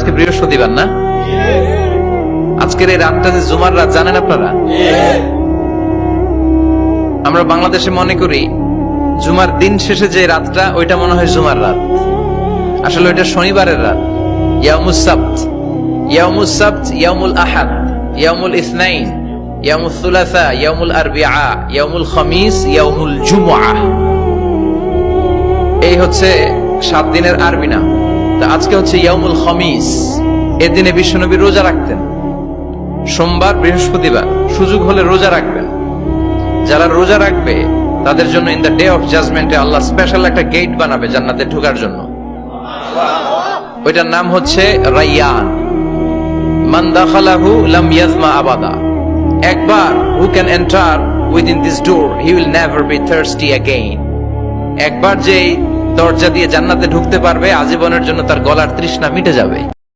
আজকে বৃহস্পতিবার না? আজকের এই রাতটা যে জুমার রাত জানেন আপনারা? আমরা বাংলাদেশে মনে করি জুমার দিন শেষে যে রাতটা ওইটা মনে হয় জুমার রাত, আসলে ওইটা শনিবারের রাত। ইয়াউমুস সাবত, ইয়াউমুস সাবত, ইয়াউমুল আহাদ, ইয়াউমুল ইসনাইন, ইয়াউমুল সুলাসা, ইয়াউমুল আরবিআ, ইয়াউমুল খামিস, ইয়াউমুল জুমআহ। এই হচ্ছে 7 দিনের আরবি নাম। তা আজকে হচ্ছে ইয়াউমুল খামিস। এর দিনে বিশ্বনবী রোজা রাখতেন। সোমবার, বৃহস্পতিবার সুযোগ হলে রোজা রাখবেন। যারা রোজা রাখবে তাদের জন্য ইন দ্য ডে অফ জাজমেন্টে আল্লাহ স্পেশাল একটা গেট বানাবে জান্নাতে ঢোকার জন্য। ওইটার নাম হচ্ছে রাইয়ান। মান দাখালাহু লাম ইয়াজমা আবাদা। একবার who can enter within this door he will never be thirsty again. একবার যে দরজা দিয়ে জান্নাতে ঢুকতে পারবে আজীবনের জন্য তার গলার তৃষ্ণা মিটে যাবে।